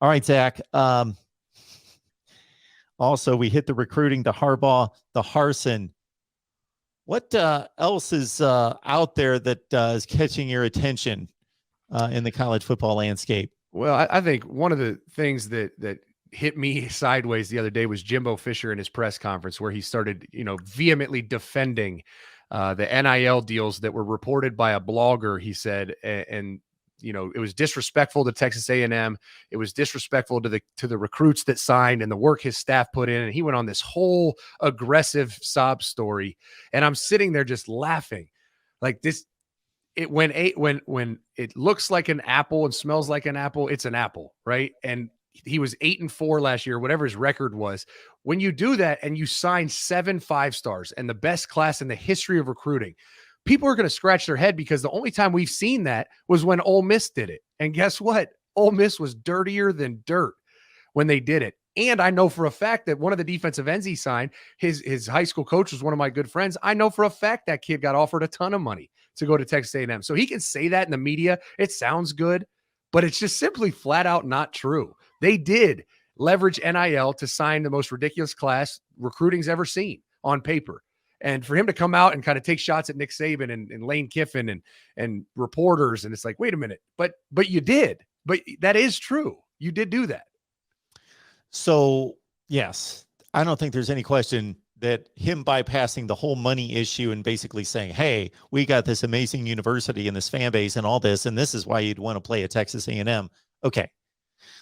All right, Zach. Also, we hit the recruiting, the Harbaugh, the Harsin. What else is out there that is catching your attention in the college football landscape? Well, I think one of the things that hit me sideways the other day was Jimbo Fisher in his press conference, where he started, vehemently defending the NIL deals that were reported by a blogger. He said, and it was disrespectful to Texas A&M. It was disrespectful to the recruits that signed and the work his staff put in. And he went on this whole aggressive sob story, and I'm sitting there just laughing, like this. When it looks like an apple and smells like an apple, it's an apple, right? And he was 8-4 last year, whatever his record was. When you do that and you sign 7 5-stars and the best class in the history of recruiting, people are going to scratch their head, because the only time we've seen that was when Ole Miss did it. And guess what? Ole Miss was dirtier than dirt when they did it. And I know for a fact that one of the defensive ends he signed, his high school coach was one of my good friends. I know for a fact that kid got offered a ton of money to go to Texas A&M. So he can say that in the media. It sounds good, but it's just simply flat out not true. They did leverage NIL to sign the most ridiculous class recruiting's ever seen on paper. And for him to come out and kind of take shots at Nick Saban and Lane Kiffin and reporters, and it's like, wait a minute, but you did. But that is true. You did do that. So, yes, I don't think there's any question that him bypassing the whole money issue and basically saying, hey, we got this amazing university and this fan base and all this, and this is why you'd want to play at Texas A&M. Okay.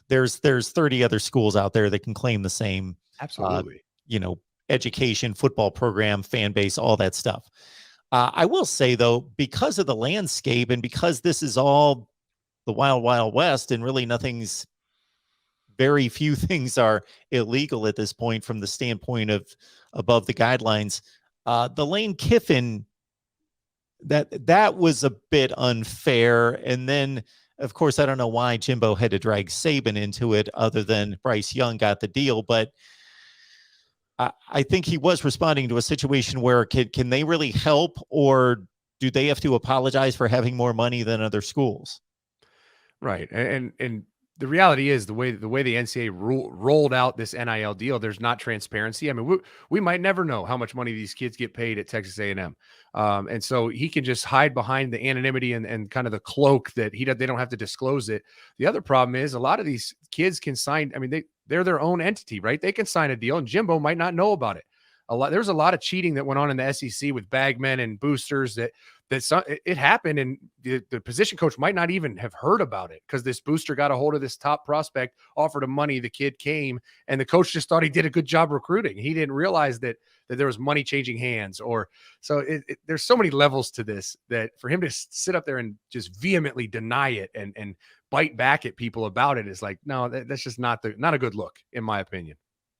There's 30 other schools out there that can claim the same, absolutely, education, football program, fan base, all that stuff. I will say, though, because of the landscape and because this is all the wild, wild west, and really very few things are illegal at this point from the standpoint of above the guidelines. The Lane Kiffin, that was a bit unfair. And then, of course, I don't know why Jimbo had to drag Saban into it, other than Bryce Young got the deal. But I think he was responding to a situation where can they really help, or do they have to apologize for having more money than other schools? Right. And the reality is the way the NCAA rolled out this NIL deal, there's not transparency. I mean, we might never know how much money these kids get paid at Texas A&M. And so he can just hide behind the anonymity and kind of the cloak that they don't have to disclose it. The other problem is a lot of these kids can sign. I mean, they're their own entity, right? They can sign a deal, and Jimbo might not know about it. There's a lot of cheating that went on in the SEC with bagmen and boosters that it happened, and the position coach might not even have heard about it, because this booster got a hold of this top prospect, offered him money, the kid came, and the coach just thought he did a good job recruiting. He didn't realize that there was money changing hands. There's so many levels to this, that for him to sit up there and just vehemently deny it and bite back at people about it is like, no, that's just not a good look, in my opinion.